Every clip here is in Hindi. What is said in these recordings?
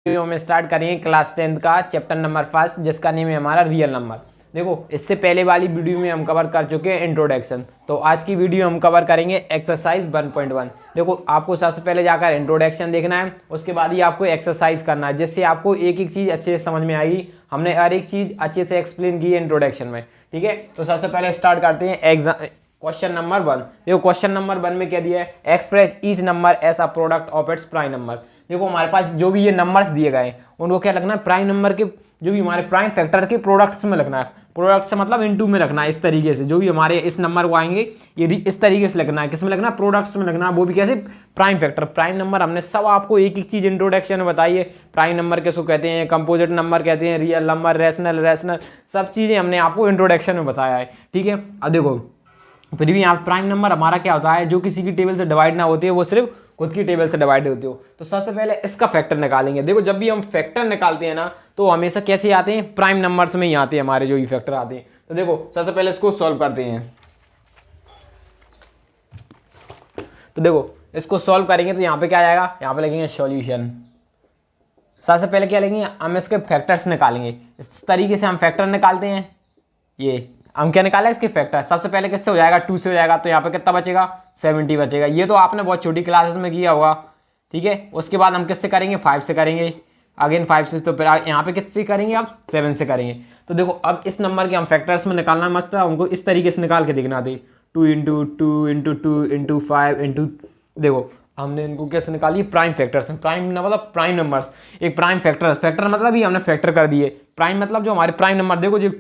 वीडियो में स्टार्ट करेंगे क्लास 10th का चैप्टर नंबर 1 जिसका नेम है हमारा रियल नंबर। देखो इससे पहले वाली वीडियो में हम कवर कर चुके हैं इंट्रोडक्शन, तो आज की वीडियो हम कवर करेंगे एक्सरसाइज 1.1। देखो आपको सबसे पहले जाकर इंट्रोडक्शन देखना है, उसके बाद ही आपको एक्सरसाइज करना है जिससे आपको एक एक चीज़ अच्छे से समझ में आएगी। हमने हर एक चीज़ अच्छे से एक्सप्लेन की है इंट्रोडक्शन में, ठीक है। तो सबसे पहले स्टार्ट करते हैं एग्जाम क्वेश्चन नंबर 1। देखो क्वेश्चन नंबर 1 में क्या दिया है, express each number as a product of its prime number. देखो हमारे पास जो भी ये नंबर्स दिए गए हैं उनको क्या लगना है, प्राइम नंबर के जो भी हमारे प्राइम फैक्टर के प्रोडक्ट्स में लगना है। प्रोडक्ट से मतलब इनटू में रखना है। इस तरीके से जो भी हमारे इस नंबर को आएंगे ये इस तरीके से लगना है। किस में लगना है, प्रोडक्ट्स में लगना है, वो भी कैसे, प्राइम फैक्टर। प्राइम नंबर हमने सब आपको एक एक चीज इंट्रोडक्शन में बताई है। प्राइम नंबर किसको कहते हैं, कंपोजिट नंबर कहते हैं, रियल नंबर, रैशनल, सब चीजें हमने आपको इंट्रोडक्शन में बताया है, ठीक है। अब देखो फिर भी यहाँ प्राइम नंबर हमारा क्या होता है, जो किसी की टेबल से डिवाइड ना होती है, वो सिर्फ खुद की टेबल से डिवाइड होती हो। तो सबसे पहले इसका फैक्टर निकालेंगे। देखो जब भी हम फैक्टर निकालते हैं ना तो हमेशा कैसे आते हैं, प्राइम नंबर्स में ही आते हैं हमारे जो भी फैक्टर आते हैं। तो देखो सबसे पहले इसको सॉल्व करते हैं। तो देखो इसको सॉल्व करेंगे तो यहाँ पे क्या आ जाएगा, यहाँ पे लिखेंगे सॉल्यूशन। सबसे पहले क्या लेंगे, हम इसके फैक्टर्स निकालेंगे। इस तरीके से हम फैक्टर निकालते हैं। ये हम क्या निकाला इसके फैक्टर, सबसे पहले किससे हो जाएगा, 2 से हो जाएगा। तो यहाँ पे कितना बचेगा, 70 बचेगा। ये तो आपने बहुत छोटी क्लासेस में किया होगा, ठीक है। उसके बाद हम किससे करेंगे, 5 से करेंगे, अगेन 5 से। तो फिर यहाँ पे किससे करेंगे, अब 7 से करेंगे। तो देखो अब इस नंबर के हम फैक्टर्स में निकालना मस्त है, हमको इस तरीके से निकाल के देखना थे। 2 इंटू 2 इंटू 2 इंटू 5 इंटू, देखो हमने इनको कैसे निकाली, प्राइम फैक्टर्स। प्राइम मतलब प्राइम नंबर्स, एक प्राइम फैक्टर मतलब ही हमने फैक्टर कर दिए। प्राइम मतलब जो हमारे प्राइम नंबर, देखो जो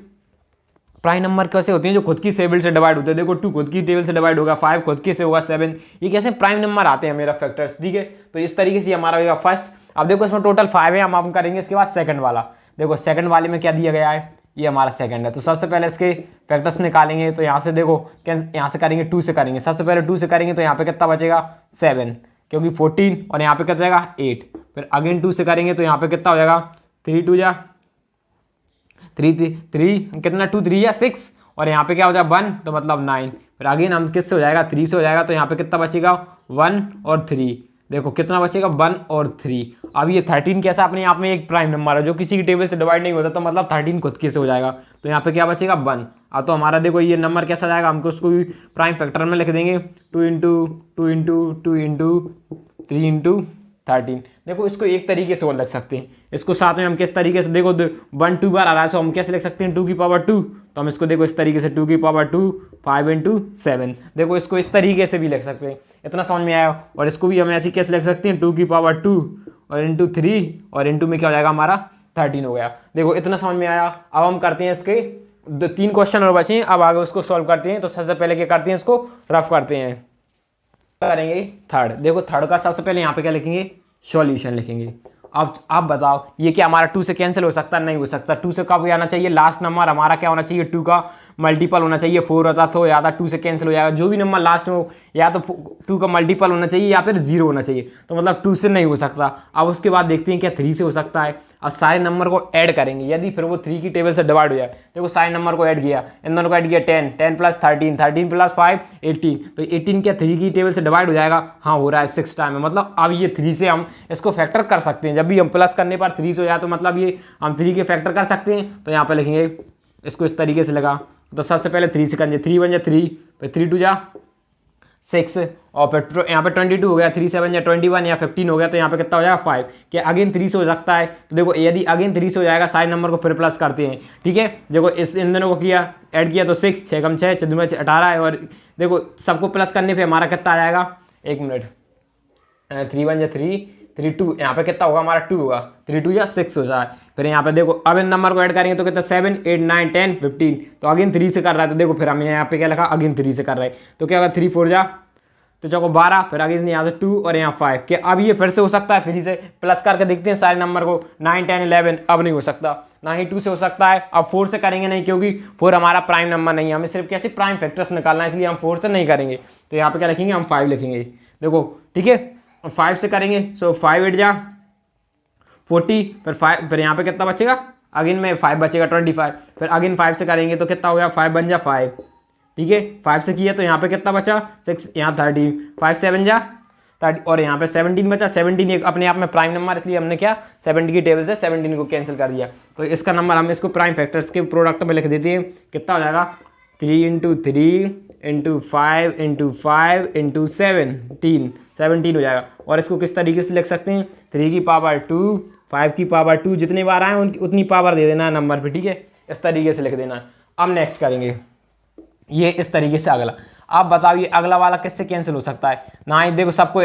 प्राइम नंबर कैसे होते हैं, जो खुद की टेबल से डिवाइड होते हैं। देखो 2 खुद की टेबल से डिवाइड होगा, 5 खुद की से होगा, 7 ये कैसे प्राइम नंबर आते हैं मेरा फैक्टर्स, ठीक है। तो इस तरीके से हमारा होगा फर्स्ट। अब देखो इसमें टोटल 5 है, हम करेंगे इसके बाद सेकंड वाला। देखो सेकंड वाले में क्या दिया गया है, ये हमारा सेकंड है। तो सबसे पहले इसके फैक्टर्स निकालेंगे। तो यहाँ से देखो यहाँ से करेंगे 2 से करेंगे। सबसे पहले 2 से करेंगे तो यहाँ पे कितना बचेगा, 7, क्योंकि 14 और यहाँ पे कितना जाएगा 8। फिर अगेन 2 से करेंगे तो यहाँ पे कितना हो जाएगा, 3 2 जा 3 कितना, 2 3 या 6, और यहाँ पे क्या हो जाएगा 1, तो मतलब 9। फिर अगेन हम किससे हो जाएगा, 3 से हो जाएगा। तो यहाँ पे कितना बचेगा, 1 और 3। देखो कितना बचेगा, 1 और 3। अब ये 13 कैसा अपने आप में एक प्राइम नंबर है जो किसी की टेबल से डिवाइड नहीं होता, तो मतलब 13 खुद के से हो जाएगा। तो यहाँ पे क्या बचेगा, 1। अब तो हमारा देखो ये नंबर कैसा जाएगा, हमको उसको भी प्राइम फैक्टर में लिख देंगे। 2 इंटू 2 इंटू 2 इंटू 3 इंटू 13। देखो इसको एक तरीके से और लिख सकते हैं, इसको साथ में हम किस तरीके से, देखो 1 2 बार आ रहा है, तो हम कैसे लिख सकते हैं, 2 की पावर 2। तो हम इसको देखो इस तरीके से 2 की पावर 2 5 इंटू 7। देखो इसको इस तरीके से भी लिख सकते हैं, इतना समझ में आया। और इसको भी हम ऐसे कैसे लिख सकते हैं, 2 की पावर 2 और इंटू 3 और इंटू में क्या हो जाएगा हमारा 13 हो गया। देखो इतना समझ में आया। अब हम करते हैं इसके 3 क्वेश्चन और बचे हैं, अब आगे उसको सॉल्व करते हैं। तो सबसे पहले क्या करते हैं, इसको रफ करते हैं, करेंगे थर्ड। देखो थर्ड का सबसे पहले यहाँ पे क्या लिखेंगे, सॉल्यूशन लिखेंगे। अब आप बताओ ये क्या हमारा 2 से कैंसिल हो सकता है, नहीं हो सकता। 2 से कब आना चाहिए, लास्ट नंबर हमारा क्या होना चाहिए, 2 का मल्टीपल होना चाहिए। 4 होता तो या था 2 से कैंसिल हो जाएगा। जो भी नंबर लास्ट में हो या तो 2 का मल्टीपल होना चाहिए या फिर 0 होना चाहिए। तो मतलब 2 से नहीं हो सकता। अब उसके बाद देखते हैं क्या 3 से हो सकता है। अब सारे नंबर को ऐड करेंगे, यदि फिर वो 3 की टेबल से डिवाइड हो जाए। देखो सारे नंबर को ऐड किया, इन दोनों को ऐड किया, 10 10 प्लस 13 13 प्लस 5 18। तो 18 क्या 3 की टेबल से डिवाइड हो जाएगा, हाँ हो रहा है 6 टाइम है। मतलब अब ये 3 से हम इसको फैक्टर कर सकते हैं। जब भी हम प्लस करने पर 3 से हो जाए तो मतलब ये हम 3 के फैक्टर कर सकते हैं। तो यहाँ पे लिखेंगे इसको इस तरीके से लगा। तो सबसे पहले 3 से करेंगे, 3 1 जा 3, फिर 3 2 जा 6, और फिर यहाँ पे 22 हो गया, 3 7 या 21 या 15 हो गया। तो यहाँ पे कितना हो जाएगा 5। क्या अगेन 3 से हो सकता है। तो देखो यदि अगेन 3 से हो जाएगा, सारे नंबर को फिर प्लस करते हैं, ठीक है। देखो इन दोनों को किया, ऐड किया तो 6 6 कम 6 6 18 है। और देखो सबको प्लस करने पे हमारा कितना आ जाएगा, 1 मिनट, 3 1 या 3 3 2, यहाँ पे कितना होगा हमारा 2 होगा, 3 2 या 6 हो जाए। फिर यहाँ पे देखो अब इन नंबर को ऐड करेंगे तो कितना 7 8 9 10 15। तो अगेन 3 से कर रहा है। तो देखो फिर हमें यहाँ पे क्या लिखा, अगेन 3 से कर रहा है। तो क्या होगा 3 4 जा तो चौको 12, फिर आगे यहाँ से 2 और यहाँ 5। कि अब ये फिर से हो सकता है, 3 से प्लस करके देखते हैं सारे नंबर को, 9 10 11। अब नहीं हो सकता, ना ही 2 से हो सकता है। अब 4 से करेंगे नहीं, क्योंकि 4 हमारा प्राइम नंबर नहीं है, हमें सिर्फ कैसे प्राइम फैक्टर्स निकालना है, इसलिए हम 4 से नहीं करेंगे। तो यहाँ पे क्या लिखेंगे, हम 5 लिखेंगे। देखो ठीक है, 5 से करेंगे। सो 5 8 जा 40, फिर 5, फिर यहाँ पे कितना बचेगा, अगेन में 5 बचेगा 25। फिर अगेन 5 से करेंगे तो कितना हो गया, 5 बन जा 5, ठीक है। 5 से किया तो यहाँ पे कितना बचा 6, यहाँ 13, 5 7 जा 30 और यहाँ पे 17 बचा। 17 एक अपने आप में प्राइम नंबर, इसलिए हमने क्या 70 की टेबल से 17 को कैंसिल कर दिया। तो इसका नंबर हम इसको प्राइम फैक्टर्स के प्रोडक्ट में लिख देते हैं। कितना हो जाएगा 3 × 3 × 5 × 5 × 17 हो जाएगा। और इसको किस तरीके से लिख सकते हैं 3 की पावर 2 5 की पावर 2 जितने बार आए उतनी पावर दे देना है नंबर पे, ठीक है, इस तरीके से लिख देना है। अब नेक्स्ट करेंगे ये इस तरीके से अगला। आप बताइए अगला वाला किससे कैंसिल हो सकता है ना। ही देखो सबको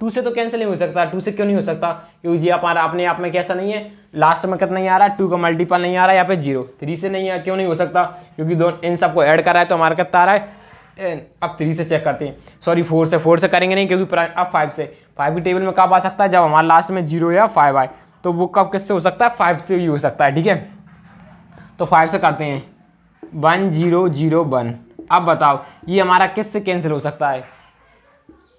2 से तो कैंसिल नहीं हो सकता। 2 से क्यों नहीं हो सकता, क्योंकि जी हमारा अपने आप में कैसा नहीं है, लास्ट में कितना नहीं आ रहा है 2 का मल्टीपल नहीं आ रहा है, यहाँ पे 0। 3 से नहीं है, क्यों नहीं हो सकता, क्योंकि दोनों इन सबको ऐड करा है तो हमारा कितना आ रहा है। अब 3 से चेक करते हैं, सॉरी 4 से करेंगे नहीं, क्योंकि अब 5 से। 5 की टेबल में कब आ सकता है, जब हमारा लास्ट में 0 या 5 आए, तो वो कब किससे हो सकता है 5 से भी हो सकता है, ठीक है। तो 5 से करते हैं 1 0 0 1। अब बताओ ये हमारा किससे कैंसिल हो सकता है,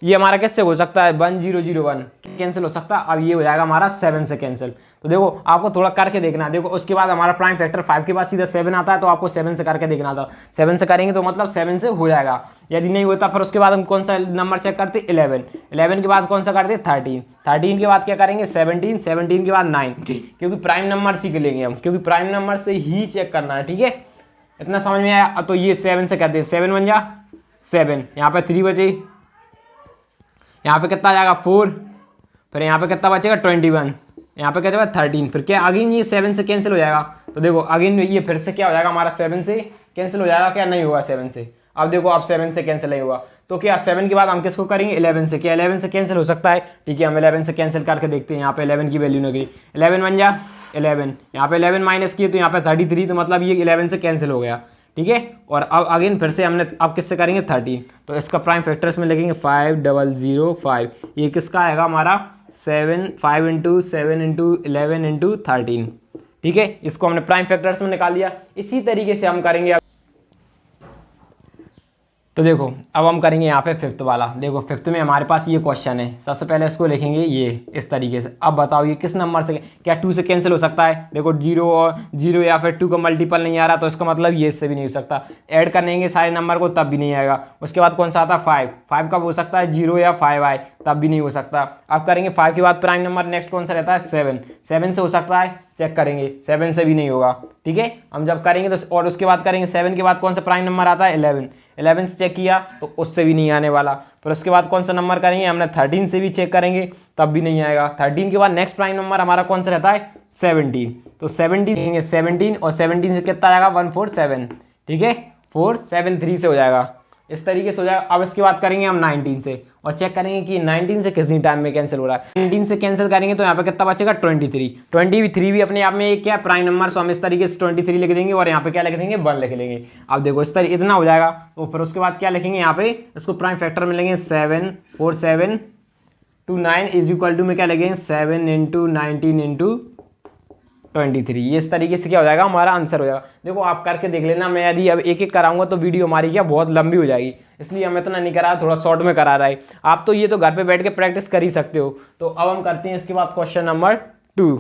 ये हमारा किससे हो सकता है 1 0 0 1 कैंसिल हो सकता है। अब ये हो जाएगा हमारा 7 से कैंसिल। तो देखो आपको थोड़ा करके देखना है। देखो उसके बाद हमारा प्राइम फैक्टर 5 के बाद सीधा 7 आता है, तो आपको 7 से करके देखना था। 7 से करेंगे तो मतलब 7 से हो जाएगा। यदि नहीं होता फिर उसके बाद हम कौन सा नंबर चेक करते 11। 11 के बाद कौन सा करते 13। 13 के बाद क्या करेंगे 17। 17 के बाद 9, क्योंकि प्राइम नंबर सीख लेंगे हम, क्योंकि प्राइम नंबर से ही चेक करना है, ठीक है। इतना समझ में आया। तो ये 7 से कहते हैं 7 बन जा 7, यहाँ पे 3 बचे, यहाँ पे कितना आ जाएगा 4, फिर यहाँ पे कितना बचेगा 21, यहाँ पे क्या जाएगा 13। फिर क्या अगेन ये 7 से कैंसिल हो जाएगा। तो देखो अगेन ये फिर से क्या हो जाएगा हमारा 7 से कैंसिल हो जाएगा, क्या नहीं होगा 7 से। अब देखो अब 7 से कैंसिल नहीं होगा, तो क्या 7 के बाद हम किसको करेंगे 11 से। क्या 11 से कैंसिल हो सकता है, ठीक है, हम 11 से कैंसिल करके देखते हैं। यहाँ पे 11 की वैल्यू नहीं गई, 11 बन जा 11, यहाँ पे 11 माइनस किए तो यहाँ पे 33, तो मतलब ये 11 से कैंसिल हो गया, ठीक है। और अब अगेन फिर से हमने अब किससे करेंगे 13, तो इसका प्राइम फैक्टर्स में लिखेंगे 5005। ये किसका आएगा हमारा 5 × 7 × 11 × 13, ठीक है। इसको हमने प्राइम फैक्टर्स में निकाल लिया। इसी तरीके से हम करेंगे। तो देखो अब हम करेंगे यहाँ पे 5th वाला। देखो 5th में हमारे पास ये क्वेश्चन है। सबसे पहले इसको लिखेंगे ये इस तरीके से। अब बताओ ये किस नंबर से, क्या 2 से कैंसिल हो सकता है। देखो 0 और 0 या फिर 2 का मल्टीपल नहीं आ रहा, तो इसका मतलब ये इससे भी नहीं हो सकता। ऐड करेंगे सारे नंबर को तब भी नहीं आएगा। उसके बाद कौन सा आता है 5 कब हो सकता है 0 या 5 आए तब भी नहीं हो सकता। अब करेंगे 5 के बाद प्राइम नंबर नेक्स्ट कौन सा रहता है 7 से हो सकता है, चेक करेंगे 7 से भी नहीं होगा, ठीक है। हम जब करेंगे तो और उसके बाद करेंगे 7 के बाद कौन सा प्राइम नंबर आता है 11 से चेक किया तो उससे भी नहीं आने वाला। फिर उसके बाद कौन सा नंबर करेंगे हमने 13 से भी चेक करेंगे तब भी नहीं आएगा। 13 के बाद नेक्स्ट प्राइम नंबर हमारा कौन सा रहता है 17, तो 17 और 17 से कितना आएगा 147, ठीक है, 473 से हो जाएगा। इस तरीके से हो जाएगा। अब इसके बाद करेंगे हम 19 से और चेक करेंगे कि 19 से कितनी टाइम में कैंसिल हो रहा है। 19 से कैंसिल करेंगे तो यहाँ पे कितना बचेगा 23 भी अपने आप में एक क्या प्राइम नंबर, सो हम इस तरीके से 23 लिख देंगे और यहाँ पे क्या लिख देंगे 1 लिख लेंगे। अब देखो इस तरीके इतना हो जाएगा। तो फिर उसके बाद क्या लिखेंगे यहाँ पे इसको प्राइम फैक्टर में लेंगे 7 4 7 2 9 इज इक्वल टू में क्या लगेंगे 7 × 19 × 23। ये इस तरीके से क्या हो जाएगा हमारा आंसर हो जाएगा। देखो आप करके देख लेना। मैं यदि अब एक एक कराऊंगा तो वीडियो हमारी क्या बहुत लंबी हो जाएगी, इसलिए हम इतना नहीं करा, थोड़ा शॉर्ट में करा रहा है। आप तो ये तो घर पे बैठ के प्रैक्टिस कर ही सकते हो। तो अब हम करते हैं इसके बाद क्वेश्चन नंबर 2।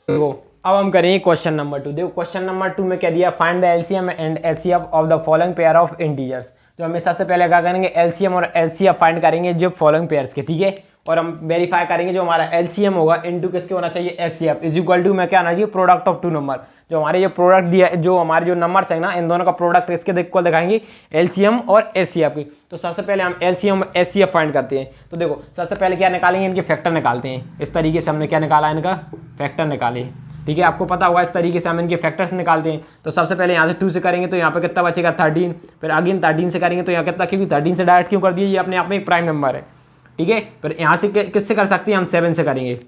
देखो अब हम करेंगे क्वेश्चन नंबर 2। देखो क्वेश्चन नंबर 2 में क्या दिया, find the LCM and HCF of the following pair of integers. तो हमें सबसे पहले क्या करेंगे एलसीएम और एचसीएफ फाइंड करेंगे जो फॉलोइंग पेयर्स के, ठीक है। और हम वेरीफाई करेंगे जो हमारा एलसीएम होगा इनटू किसके होना चाहिए एचसीएफ इज इक्वल टू में क्या आना चाहिए प्रोडक्ट ऑफ 2 नंबर। जो हमारे जो प्रोडक्ट दिया जो हमारे जो नंबर्स है ना इन दोनों का प्रोडक्ट इसके इक्वल दिखाएंगे एलसीएम और एचसीएफ की। तो सबसे पहले हम एलसीएम एचसीएफ फाइंड करते हैं। तो देखो सबसे पहले क्या निकालेंगे इनके फैक्टर निकालते हैं। इस तरीके से हमने क्या निकाला इनका फैक्टर निकाले, ठीक है। आपको पता होगा इस तरीके से हम इनके फैक्टर्स निकालते हैं। तो सबसे पहले यहाँ से 2 से करेंगे तो यहाँ पे कितना बचेगा 13, फिर अगेन 13 से करेंगे तो यहाँ कितना, क्योंकि 13 से डायरेक्ट क्यों कर दिए, ये अपने आप में एक प्राइम नंबर है, ठीक है। फिर यहाँ से किससे कर सकते हैं हम 7 से करेंगे।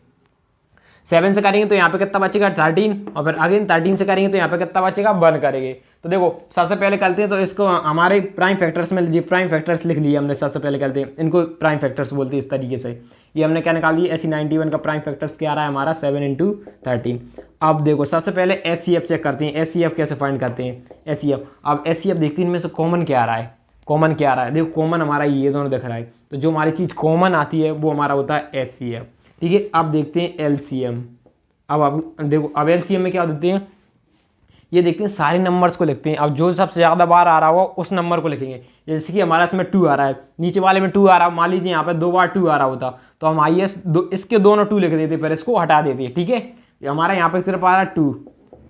7 से करेंगे तो यहाँ पे कितना बचेगा 13 और फिर अगेन 13 से करेंगे तो यहाँ पे कितना बचेगा 1 करेंगे। तो देखो सबसे पहले करते हैं तो इसको हमारे प्राइम फैक्टर्स में लीजिए, प्राइम फैक्टर्स लिख लिए हमने। सबसे पहले करते हैं इनको प्राइम फैक्टर्स बोलते हैं इस तरीके से। ये हमने क्या निकाल दिया ऐसी 91 का प्राइम फैक्टर्स क्या आ रहा है हमारा 7 × 13। अब देखो सबसे पहले एचसीएफ चेक करते हैं। एचसीएफ कैसे फाइंड करते हैं एचसीएफ। अब एचसीएफ देखते हैं इनमें से कॉमन क्या आ रहा है। कॉमन क्या आ रहा है देखो कॉमन हमारा ये दोनों दिख रहा है। तो जो हमारी चीज़ कॉमन आती है वो हमारा होता है एचसीएफ, ठीक है। अब देखते हैं एलसीएम। अब देखो अब एलसीएम में क्या देते हैं, ये देखते हैं सारे नंबर्स को लिखते हैं। अब जो सबसे ज़्यादा बार आ रहा होगा उस नंबर को लिखेंगे। जैसे कि हमारा इसमें 2 आ रहा है, नीचे वाले में 2 आ रहा है, मान लीजिए यहाँ पे 2 बार 2 आ रहा होता तो हम इसके दोनों 2 लिख देते, फिर इसको हटा देते। ठीक है, ये हमारा यहाँ पे सिर्फ आ रहा है 2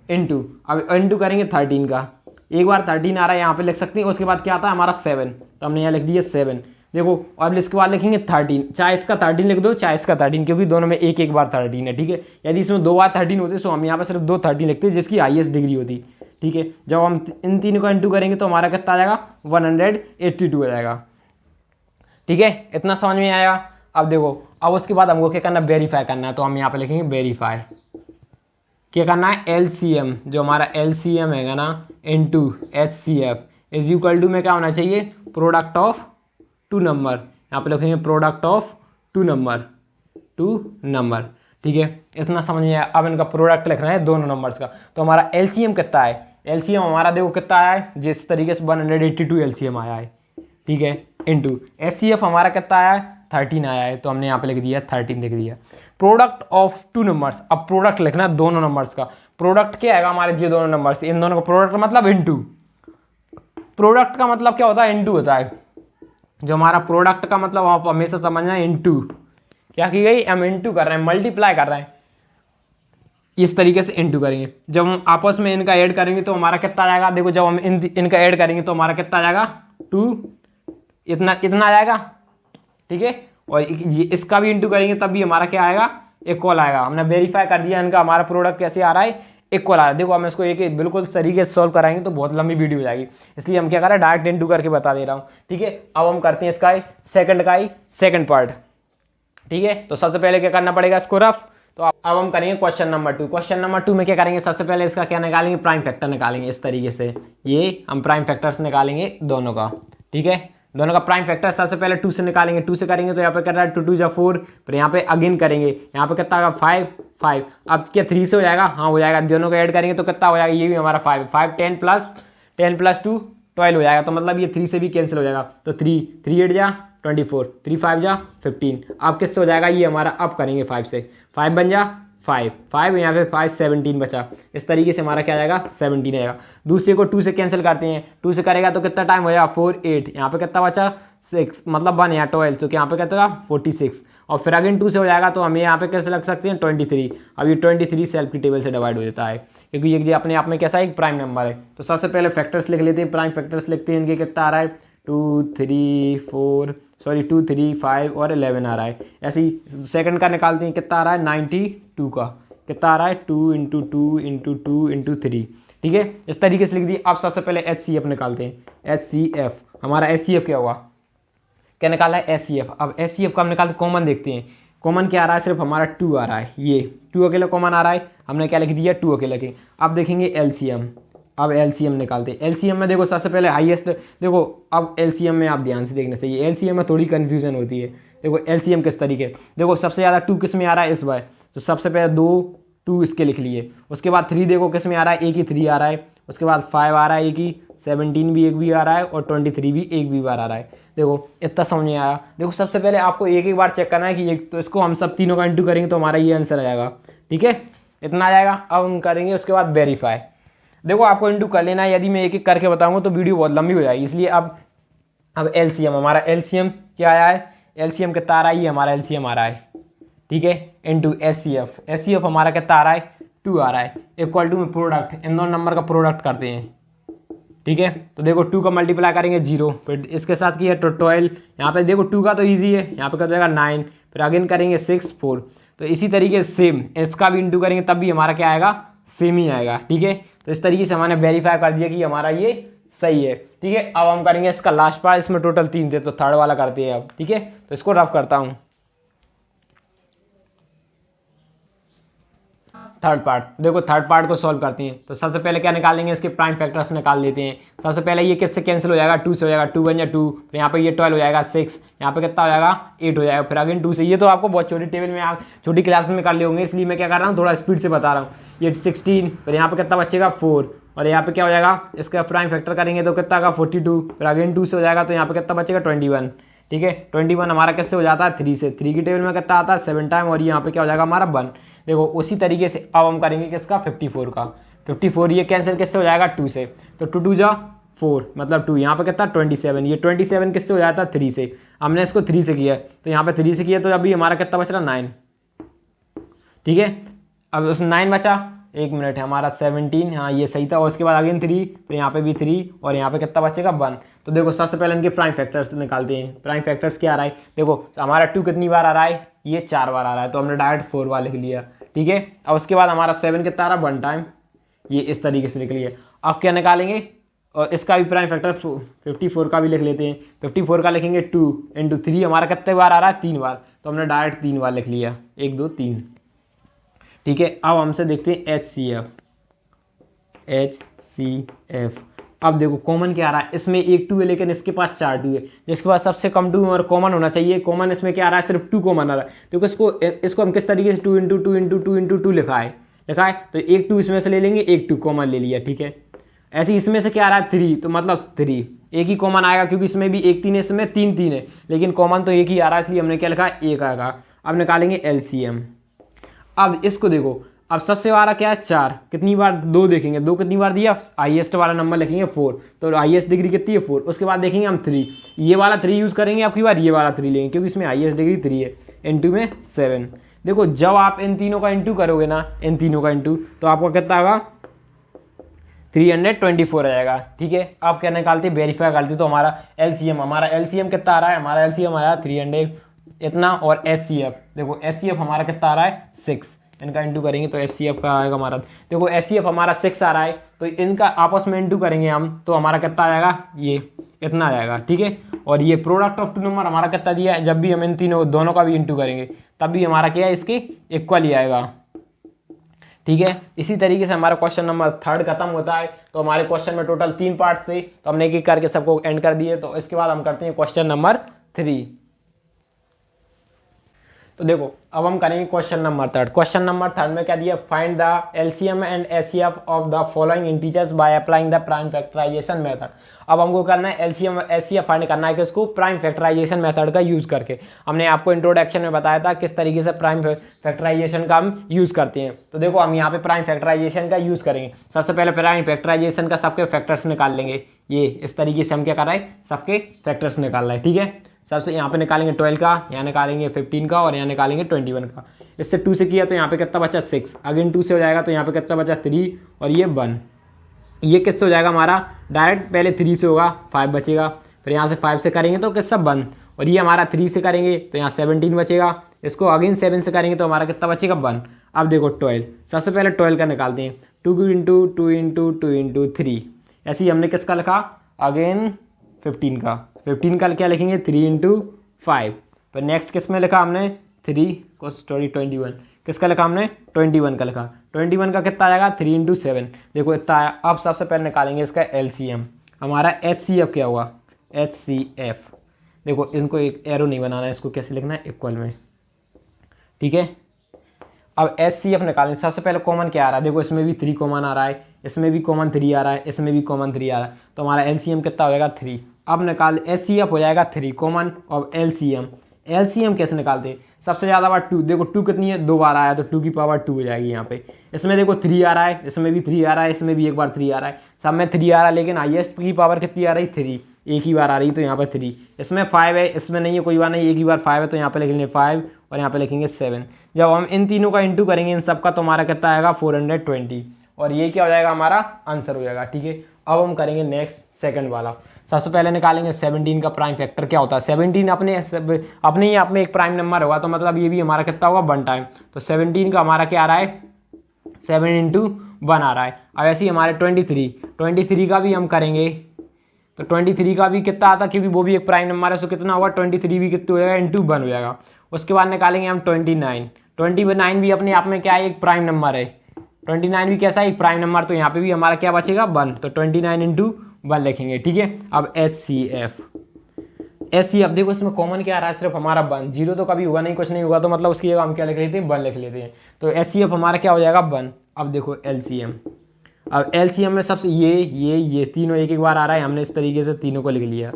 इंटू, अब इंटू करेंगे 13 का, एक बार 13 आ रहा है यहाँ पे लिख सकते हैं। उसके बाद क्या आता है हमारा 7, तो हमने यहाँ लिख दिया 7। देखो अब इसके बाद लिखेंगे 13, चाहे इसका 13 लिख दो चाहे इसका 13, क्योंकि दोनों में एक एक बार 13 है। ठीक है, यदि इसमें 2 बार 13 होते तो हम यहाँ पे सिर्फ 2 13 लिखते जिसकी हाईएस्ट डिग्री होती। ठीक है, जब हम इन तीनों का इंटू करेंगे तो हमारा कितना आ जाएगा 182 आ जाएगा। ठीक है, इतना समझ में आया। अब देखो, अब उसके बाद हमको क्या करना है, वेरीफाई करना है, तो हम यहाँ पे लिखेंगे वेरीफाई। क्या करना है, LCM, जो हमारा LCM है ना into HCF is equal to में क्या होना चाहिए, प्रोडक्ट ऑफ 2 नंबर। यहाँ पे लिखेंगे प्रोडक्ट ऑफ 2 नंबर। ठीक है, इतना समझ में आया। अब इनका प्रोडक्ट लिखना है दोनों नंबर्स का। तो हमारा LCM कितना है, LCM हमारा देखो कितना आया है, जिस तरीके से 182 LCM आया है। ठीक है, इंटू HCF हमारा कितना आया है, 13 आया है, तो हमने यहाँ पे लिख दिया 13 लिख दिया। प्रोडक्ट ऑफ 2 नंबर्स, अब प्रोडक्ट लिखना है दोनों नंबर्स का। प्रोडक्ट क्या आएगा हमारे, जो दोनों नंबर्स, इन दोनों का प्रोडक्ट मतलब इंटू। प्रोडक्ट का मतलब क्या होता है, इंटू होता है। जो हमारा प्रोडक्ट का मतलब आप हमेशा समझना है इंटू। क्या की गई, हम इंटू कर रहे हैं, मल्टीप्लाई कर रहे हैं, इस तरीके से इंटू करेंगे। जब हम आपस में इनका ऐड करेंगे तो हमारा कितना आ जाएगा, देखो जब हम इनका ऐड करेंगे तो हमारा कितना आ जाएगा 2, इतना आ जाएगा। ठीक है, और इसका भी इंटू करेंगे तब भी हमारा क्या आएगा, इक्वल आएगा। हमने वेरीफाई कर दिया इनका, हमारा प्रोडक्ट कैसे आ रहा है, इक्वल आ रहा है। देखो हम इसको एक बिल्कुल तरीके से सॉल्व कराएंगे तो बहुत लंबी वीडियो हो जाएगी, इसलिए हम क्या कर रहे हैं, डायरेक्ट इंटू करके बता दे रहा हूँ। ठीक है, अब हम करते हैं इसका सेकंड पार्ट। ठीक है, तो सबसे पहले क्या करना पड़ेगा, इसको रफ। तो अब हम करेंगे क्वेश्चन नंबर 2। क्वेश्चन नंबर 2 में क्या करेंगे, सबसे पहले इसका क्या निकालेंगे, प्राइम फैक्टर निकालेंगे। इस तरीके से ये हम प्राइम फैक्टर्स निकालेंगे दोनों का। ठीक है, दोनों का प्राइम फैक्टर सबसे पहले 2 से निकालेंगे। 2 से करेंगे तो यहाँ पे कर रहा है 2 2 जा 4, फिर यहाँ पे अगेन करेंगे, यहाँ पे कितना आएगा 5। अब क्या 3 से हो जाएगा, हाँ हो जाएगा। दोनों को ऐड करेंगे तो कितना हो जाएगा, ये भी हमारा 5 10 प्लस 2 12 हो जाएगा। तो मतलब ये 3 से भी कैंसिल हो जाएगा, तो 3 8 जा 24, 3 5 जा 15। अब किससे हो जाएगा, ये हमारा अब करेंगे 5 से, 5 बन जा 5 यहाँ पे 5 17 बचा। इस तरीके से हमारा क्या जाएगा 17 आएगा। दूसरे को 2 से कैंसिल करते हैं, 2 से करेगा तो कितना टाइम हो जाएगा 4 8, यहाँ पे कितना बचा 6, मतलब 1 या 12, तो यहाँ पे कितना 46। और फिर अगेन 2 से हो जाएगा तो हम यहाँ पे कैसे लग सकते हैं 23। अब ये 23 सेल्फ की टेबल से डिवाइड हो जाता है, क्योंकि ये अपने आप में कैसा एक प्राइम नंबर है। तो सबसे पहले फैक्टर्स लिख लेते हैं, प्राइम फैक्टर्स लिखते हैं। इनके कितना आ रहा है 2 3 5 और 11 आ रहा है। ऐसे ही सेकंड का निकालते हैं, कितना आ रहा है 92 का, कितना आ रहा है 2 × 2 × 2 × 3। ठीक है, इस तरीके से लिख दिए। अब सबसे पहले HCF निकालते हैं। HCF हमारा HCF क्या हुआ, क्या निकाला है HCF। अब HCF का हम निकालते, कॉमन देखते हैं। कॉमन क्या आ रहा है, सिर्फ हमारा 2 आ रहा है, ये 2 अकेला कॉमन आ रहा है, हमने क्या लिख दिया 2 अकेला के। अब देखेंगे LCM, अब LCM निकालते हैं। LCM में देखो सबसे पहले हाईएस्ट, देखो अब LCM में आप ध्यान से देखना चाहिए, LCM में थोड़ी कन्फ्यूजन होती है। देखो LCM किस तरीके, देखो सबसे ज़्यादा 2 किस में आ रहा है, इस बार तो सबसे पहले 2 इसके लिख लिए। उसके बाद 3 देखो किस में आ रहा है, एक ही 3 आ रहा है। उसके बाद 5 आ रहा है एक ही, 17 भी एक भी आ रहा है, और 23 भी एक भी बार आ रहा है। देखो इतना समझ में आया। देखो सबसे पहले आपको एक बार चेक करना है कि एक, तो इसको हम सब तीनों का इंटू करेंगे तो हमारा ये आंसर आ जाएगा। ठीक है, इतना आ जाएगा। अब हम करेंगे उसके बाद वेरीफाई। देखो आपको इंटू कर लेना है, यदि मैं एक एक करके बताऊंगा तो वीडियो बहुत लंबी हो जाएगी, इसलिए अब LCM, हमारा LCM क्या आया है, LCM कितना आ रहा है, ये हमारा LCM आ रहा है। ठीक है, इंटू HCF हमारा कितना आ रहा है 2 आ रहा है, इक्वल टू में प्रोडक्ट, इन दोनों नंबर का प्रोडक्ट करते हैं। ठीक है, तो देखो 2 का मल्टीप्लाई करेंगे 0, फिर इसके साथ की है तो 12, यहाँ पे देखो 2 का तो ईजी है, यहाँ पे कर जाएगा 9, फिर अगेन करेंगे 6 4। तो इसी तरीके से सेम इसका भी इंटू करेंगे तब भी हमारा क्या आएगा, सेम ही आएगा। ठीक है, तो इस तरीके से हमने वेरीफाई कर दिया कि हमारा ये सही है। ठीक है, अब हम करेंगे इसका लास्ट पार्ट, इसमें टोटल 3 थे तो थर्ड वाला करते हैं अब। ठीक है, तो इसको रफ करता हूँ। थर्ड पार्ट, देखो थर्ड पार्ट को सॉल्व करते हैं। तो सबसे पहले क्या निकालेंगे, इसके प्राइम फैक्टर्स निकाल लेते हैं। सबसे पहले ये किससे कैंसिल हो जाएगा, 2 से हो जाएगा, 2 बन जाए 2, फिर यहाँ पे ये 12 हो जाएगा 6, यहाँ पे कितना हो जाएगा 8 हो जाएगा, फिर अगेन 2 से। ये तो आपको बहुत छोटी टेबल में आप छोटी क्लास में कर लिए होंगे, इसलिए मैं क्या कर रहा हूँ थोड़ा स्पीड से बता रहा हूँ। ये 16, फिर यहाँ पे कितना बचेगा 4, और यहाँ पे क्या हो जाएगा, इसका प्राइम फैक्टर करेंगे तो कितना का 42, फिर अगेन 2 से हो जाएगा तो यहाँ पे कितना बचेगा 21। ठीक है, 21 हमारा किससे हो जाता है 3 से। 3 की टेबल में कितना आता है 7 टाइम, और यहाँ पे क्या हो जाएगा हमारा 1। देखो उसी तरीके से अब हम करेंगे किसका 54 का। 54 ये कैंसिल किससे हो जाएगा 2 से, तो 2 2 जा 4 मतलब 2, यहाँ पे कितना 27, ये 27 किससे हो जाता है 3 से, हमने इसको 3 से किया तो यहाँ पे 3 से किया तो अभी हमारा कितना बच रहा 9, ठीक है। अब उस 9 बचा, एक मिनट है, हमारा 17, हाँ ये सही था, और उसके बाद अगेन 3, फिर यहाँ पे भी 3 और यहाँ पे कितना बचेगा 1। तो देखो सबसे पहले इनके प्राइम फैक्टर्स निकालते हैं। प्राइम फैक्टर्स क्या आ रहा है, देखो हमारा 2 कितनी बार आ रहा है, ये 4 बार आ रहा है, तो हमने डायरेक्ट 4 बार लिख लिया, ठीक है। अब उसके बाद हमारा 7 कितना आ रहा है 1 टाइम, ये इस तरीके से लिख लिया। अब क्या निकालेंगे, और इसका भी प्राइम फैक्टर 54 का भी लिख लेते हैं। 54 का लिखेंगे 2 × 3, हमारा कितने बार आ रहा है 3 बार, तो हमने डायरेक्ट 3 बार लिख लिया, 1 2 3, ठीक है। अब हमसे देखते हैं HCF। अब देखो कॉमन क्या आ रहा है, इसमें एक 2 है लेकिन इसके पास 4 2 है, जिसके पास सबसे कम 2 और कॉमन होना चाहिए। कॉमन इसमें क्या आ रहा है, सिर्फ 2 कॉमन आ रहा है। देखो इसको हम किस तरीके से 2 × 2 × 2 × 2 लिखा है, तो एक 2 इसमें से ले लेंगे, एक 2 कॉमन ले लिया, ठीक है। ऐसे इसमें से क्या आ रहा है 3, तो मतलब 3 एक ही कॉमन आएगा, क्योंकि इसमें भी 1 3 है, इसमें 3 3 है, लेकिन कॉमन तो एक ही आ रहा है, इसलिए हमने क्या लिखा 1 आएगा। अब निकालेंगे LCM। अब इसको देखो, अब सबसे वाला क्या है 4, कितनी बार 2 देखेंगे, 2 कितनी बार दिया, हाईएस्ट वाला नंबर लिखेंगे 4, तो हाईएस्ट डिग्री कितनी है 4। उसके बाद देखेंगे हम 3, ये वाला 3 यूज़ करेंगे, आपकी बार ये वाला 3 लेंगे, क्योंकि इसमें हाईएस्ट डिग्री 3 है, इंटू में 7। देखो जब आप इन तीनों का इंटू करोगे ना, इन तीनों का इंटू, तो आपका कितना होगा 324 आ जाएगा, ठीक है। आप क्या निकालते हैं, वेरीफाई करते, तो हमारा LCM कितना आ रहा है, हमारा LCM आया 300 इतना, और HCF देखो, HCF हमारा कितना आ रहा है 6, इनका इंटू करेंगे तो HCF का आएगा हमारा, देखो HCF हमारा 6 आ रहा है, तो इनका आपस में इंटू करेंगे हम, तो हमारा कितना आ जाएगा, ये इतना आ जाएगा, ठीक है। और ये प्रोडक्ट ऑफ 2 नंबर हमारा कितना दिया है, जब भी हम इन तीनों दोनों का भी इंटू करेंगे तब भी हमारा क्या है, इसके इक्वल ही आएगा, ठीक है। इसी तरीके से हमारा क्वेश्चन नंबर 3 खत्म होता है। तो हमारे क्वेश्चन में टोटल 3 पार्ट थे, तो हमने एक एक करके सबको एंड कर दिए। तो इसके बाद हम करते हैं क्वेश्चन नंबर 3। तो देखो अब हम करेंगे क्वेश्चन नंबर 3। क्वेश्चन नंबर 3 में क्या दिया, find the LCM and HCF of the following integers by applying the prime factorisation method. अब हमको करना है LCM HCF फाइंड करना है, कि उसको प्राइम फैक्टराइजेशन मेथड का यूज़ करके। हमने आपको इंट्रोडक्शन में बताया था किस तरीके से प्राइम फैक्टराइजेशन का हम यूज़ करते हैं। तो देखो हम यहाँ पे प्राइम फैक्टराइजेशन का यूज़ करेंगे। सबसे पहले प्राइम फैक्टराइजेशन का सबके फैक्टर्स निकाल लेंगे। ये इस तरीके से हम क्या कर रहे हैं, सबके फैक्टर्स निकाल रहे हैं, ठीक है। सबसे यहाँ पे निकालेंगे 12 का, यहाँ निकालेंगे 15 का, और यहाँ निकालेंगे 21 का। इससे 2 से किया तो यहाँ पे कितना बचा 6, अगेन 2 से हो जाएगा तो यहाँ पे कितना बचा 3, और ये 1। ये किससे हो जाएगा हमारा, डायरेक्ट पहले 3 से होगा, 5 बचेगा, फिर यहाँ से 5 से करेंगे तो किससे 1, और ये हमारा 3 से करेंगे तो यहाँ 17 बचेगा, इसको अगेन 7 से करेंगे तो हमारा कितना बचेगा 1। अब देखो 12, सबसे पहले 12 का निकालते हैं, 2 × 2 × 2 × 3। ऐसे ही हमने किसका लिखा, अगेन 15 का, 15 का क्या लिखेंगे 3 × 5। फिर नेक्स्ट किस में लिखा हमने 3 को, सॉरी 21, किसका लिखा हमने 21 का लिखा। 21 का कितना आएगा 3 × 7, देखो इतना आया। अब सबसे पहले निकालेंगे इसका LCM, हमारा HCF क्या हुआ, HCF। देखो इनको एक एरो नहीं बनाना है, इसको कैसे लिखना है, इक्वल में, ठीक है। अब HCF निकालें, सबसे पहले कॉमन क्या आ रहा है, देखो इसमें भी 3 कॉमन आ रहा है, इसमें भी कॉमन 3 आ रहा है, इसमें भी कॉमन 3 आ रहा है, तो हमारा LCM कितना हो जाएगा 3। अब निकाल HCF हो जाएगा 3 कॉमन, और LCM कैसे निकालते हैं, सबसे ज़्यादा बार 2, देखो 2 कितनी है, 2 बार आया तो 2 की पावर 2 हो जाएगी यहाँ पे। इसमें देखो 3 आ रहा है, इसमें भी 3 आ रहा है, इसमें भी एक बार 3 आ रहा है, सब में 3 आ रहा है, लेकिन हाईएस्ट की पावर कितनी आ रही 3, एक ही बार आ रही, तो यहाँ पर 3। इसमें 5 है, इसमें नहीं है, कोई बात नहीं, एक ही बार 5 है, तो यहाँ पे लिखेंगे 5 और यहाँ पे लिखेंगे 7। जब हम इन तीनों का इंटू करेंगे इन सब का, तो हमारा कितना आएगा 420, और ये क्या हो जाएगा हमारा आंसर हो जाएगा, ठीक है। अब हम करेंगे नेक्स्ट सेकंड वाला। सबसे पहले निकालेंगे 17 का प्राइम फैक्टर क्या होता है। 17 अपने ही आप में एक प्राइम नंबर होगा, तो मतलब ये भी हमारा कितना होगा 1 टाइम। तो 17 का हमारा क्या आ रहा है 7 × 1 आ रहा है। अब ऐसे ही हमारे 23 का भी हम करेंगे, तो 23 का भी कितना आता है, क्योंकि वो भी एक प्राइम नंबर है, सो कितना होगा 23 भी कितना हो जाएगा × 1 हो जाएगा। उसके बाद निकालेंगे हम 29 भी अपने आप में क्या है, एक प्राइम नंबर है। 29 भी कैसा है, एक प्राइम नंबर, तो यहाँ पे भी हमारा क्या बचेगा 1, तो 29 × 1 लिखेंगे, ठीक है। अब HCF देखो इसमें कॉमन क्या आ रहा है, सिर्फ हमारा 1, 0 तो कभी हुआ नहीं, कुछ नहीं होगा, तो मतलब उसकी जगह हम क्या लिख लेते हैं 1 लिख लेते हैं। तो HCF हमारा क्या हो जाएगा 1। अब देखो LCM, अब LCM में सबसे ये तीनों एक एक बार आ रहा है, हमने इस तरीके से तीनों को लिख लिया,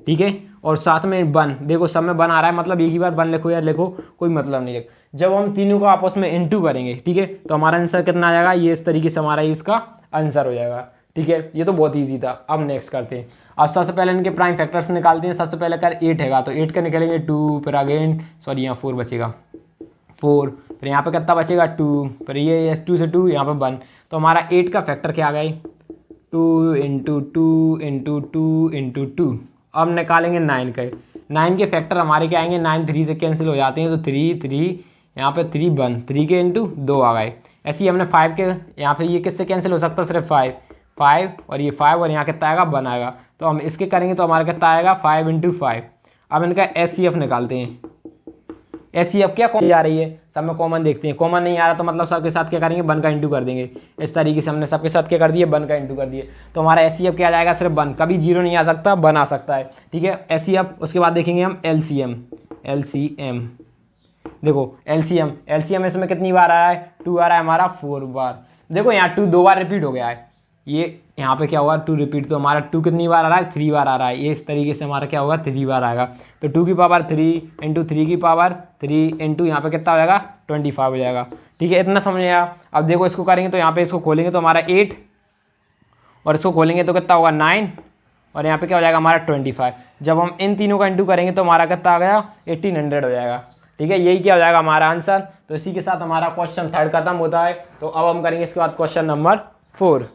ठीक है। और साथ में 1, देखो सब में 1 आ रहा है, मतलब एक ही बार 1 लिखो या लिखो कोई मतलब नहीं है। जब हम तीनों को आपस में इंटू करेंगे, ठीक है, तो हमारा आंसर कितना आ जाएगा, ये इस तरीके से हमारा इसका आंसर हो जाएगा। ठीक है, ये तो बहुत ईजी था। अब नेक्स्ट करते हैं। अब सबसे पहले इनके प्राइम फैक्टर्स निकालते हैं। सबसे पहले कर 8 हैगा तो 8 का निकलेंगे 2, फिर अगेन सॉरी यहाँ 4 बचेगा 4, फिर यहाँ पे कितना बचेगा 2, फिर ये 2 से 2 यहाँ पे 1। तो हमारा 8 का फैक्टर क्या आ गया 2 इंटू 2 इंटू 2 इंटू 2। अब निकालेंगे 9 के। 9 के फैक्टर हमारे क्या आएंगे, 9 3 से कैंसिल हो जाते हैं तो 3 3 यहाँ पे 3 1, 3 के इंटू 2 आ गए। ऐसे ही हमने 5 के यहाँ पे ये किससे कैंसिल हो सकता है, सिर्फ 5 और ये 5 और यहाँ कितना आएगा 1 आएगा। तो हम इसके करेंगे तो हमारा कितना आएगा 5 इंटू 5। अब इनका SCF निकालते हैं। SCF क्या कॉमन आ रही है, सब में कॉमन देखते हैं। कॉमन नहीं आ रहा तो मतलब सबके साथ क्या करेंगे 1 का इंटू कर देंगे। इस तरीके से हमने सबके साथ क्या कर दिए 1 का इंटू कर दिए। तो हमारा SCF क्या आ जाएगा, सिर्फ 1, कभी 0 नहीं आ सकता, 1 आ सकता है। ठीक है, SCF। उसके बाद देखेंगे हम LCM। देखो LCM इसमें कितनी बार आया है, 2 आ रहा है हमारा 4 बार। देखो यहाँ 2 2 बार रिपीट हो गया है, ये यहाँ पे क्या हुआ 2 रिपीट, तो हमारा 2 कितनी बार आ रहा है 3 बार आ रहा है। ये इस तरीके से हमारा क्या होगा 3 बार आएगा। तो 2 की पावर 3 इंटू 3 की पावर 3 इंटू यहाँ पे कितना हो जाएगा 25 हो जाएगा। ठीक है, इतना समझ आया। अब देखो इसको करेंगे तो यहाँ पे इसको खोलेंगे तो हमारा 8 और इसको खोलेंगे तो कितना होगा 9 और यहाँ पे क्या हो जाएगा हमारा 25। जब हम इन तीनों का इंटू करेंगे तो हमारा कितना आ गया 1800 हो जाएगा। ठीक है, यही क्या हो जाएगा हमारा आंसर। तो इसी के साथ हमारा क्वेश्चन 3 खत्म होता है। तो अब हम करेंगे इसके बाद क्वेश्चन नंबर 4।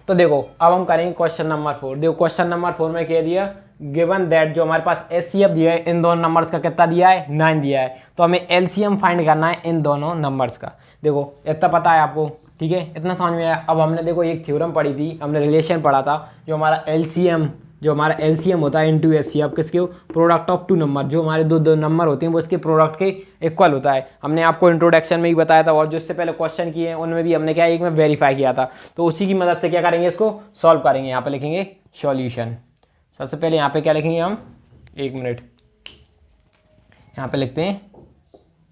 तो देखो अब हम करेंगे क्वेश्चन नंबर 4। देखो क्वेश्चन नंबर 4 में क्या दिया, गिवन दैट जो हमारे पास SCF दिया है इन दोनों नंबर्स का कितना दिया है 9 दिया है। तो हमें LCM फाइंड करना है इन दोनों नंबर्स का। देखो इतना पता है आपको, ठीक है, इतना समझ में आया। अब हमने देखो एक थ्योरम पढ़ी थी, हमने रिलेशन पढ़ा था, जो हमारा LCM होता है इंटू SCF किसके, प्रोडक्ट ऑफ 2 नंबर। जो हमारे दो नंबर होते हैं वो इसके प्रोडक्ट के इक्वल होता है। हमने आपको इंट्रोडक्शन में ही बताया था और जो इससे पहले क्वेश्चन किए हैं उनमें भी हमने क्या एक में वेरीफाई किया था। तो उसी की मदद से क्या करेंगे, इसको सॉल्व करेंगे। यहाँ पे लिखेंगे सॉल्यूशन। सबसे पहले यहाँ पे क्या लिखेंगे हम, 1 मिनट, यहाँ पे लिखते हैं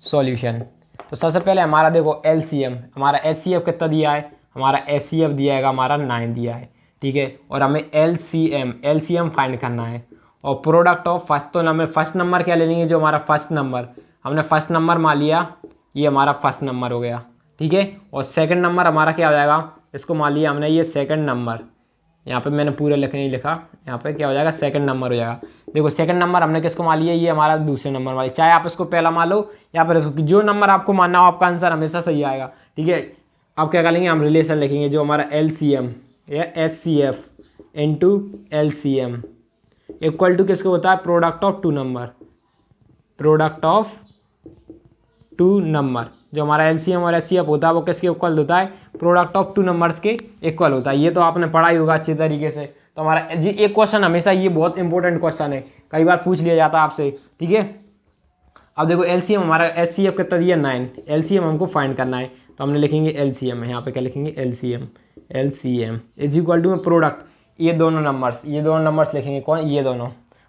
सॉल्यूशन। तो सबसे पहले हमारा देखो LCM, हमारा SCF कितना दिया है, हमारा SCF दिया है हमारा 9 दिया है। ठीक है, और हमें LCM फाइंड करना है। और प्रोडक्ट ऑफ फर्स्ट, तो हमें फर्स्ट नंबर क्या ले लेंगे, जो हमारा फर्स्ट नंबर, हमने फर्स्ट नंबर मान लिया, ये हमारा फर्स्ट नंबर हो गया। ठीक है, और सेकंड नंबर हमारा क्या हो जाएगा, इसको मान लिया हमने ये सेकंड नंबर, यहाँ पे मैंने पूरा नहीं लिखा, यहाँ पे क्या हो जाएगा सेकंड नंबर हो जाएगा। देखो सेकंड नंबर हमने किसको मान लिया, ये हमारा दूसरे नंबर वाली, चाहे आप इसको पहला मान लो या फिर इसको, जो नंबर आपको मानना हो आपका आंसर हमेशा सही आएगा। ठीक है, अब क्या करेंगे हम रिलेशन लिखेंगे, जो हमारा LCM या SCF into LCM equal to किसको होता है, product of 2 number, product of 2 number. जो हमारा LCM और SCF होता है वो किसके इक्वल होता है, प्रोडक्ट ऑफ 2 नंबर्स के इक्वल होता है। ये तो आपने पढ़ा ही होगा अच्छे तरीके से। तो हमारा जी एक क्वेश्चन हमेशा, ये बहुत इंपॉर्टेंट क्वेश्चन है, कई बार पूछ लिया जाता है आपसे। ठीक है, अब देखो LCM हमारा SCF कितना दिया 9, LCM हमको फाइंड करना है। तो हमने लिखेंगे LCM, यहाँ पे क्या लिखेंगे LCM इज इक्वल टू में प्रोडक्ट, ये दोनों नंबर्स लिखेंगे, कौन, ये दोनों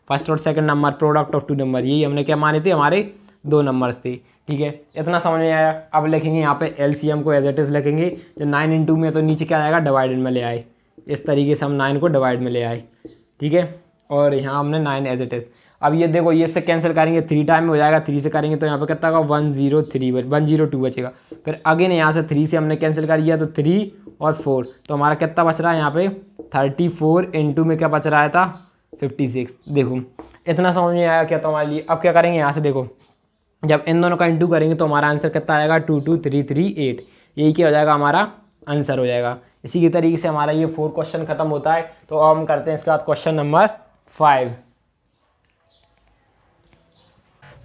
फर्स्ट और second number, product of 2 number, यही हमने क्या माने थे, हमारे 2 नंबर्स थे। ठीक है, इतना समझ में आया। अब लिखेंगे यहाँ पे LCM को एज इट इज लिखेंगे, जो 9 इंटू में तो नीचे क्या आएगा डिवाइडेड में ले आए, इस तरीके से हम 9 को डिवाइड में ले आए। ठीक है, और यहाँ हमने 9 एज इट इज। अब ये देखो ये से कैंसिल करेंगे 3 टाइम में हो जाएगा, 3 से करेंगे तो यहाँ पे कितना होगा 102 बचेगा। फिर अगेन यहाँ से 3 से हमने कैंसिल कर दिया तो 3 और 4, तो हमारा कितना बच रहा है यहाँ पे 34 इंटू में क्या बच रहा था 56। देखो इतना समझ में आया क्या तुम्हारे लिए। अब क्या करेंगे यहाँ से, देखो जब इन दोनों का इंटू करेंगे तो हमारा आंसर कितना आएगा 22338, यही क्या हो जाएगा हमारा आंसर हो जाएगा। इसी के तरीके से हमारा ये 4 क्वेश्चन खत्म होता है। तो अब हम करते हैं इसके बाद क्वेश्चन नंबर 5।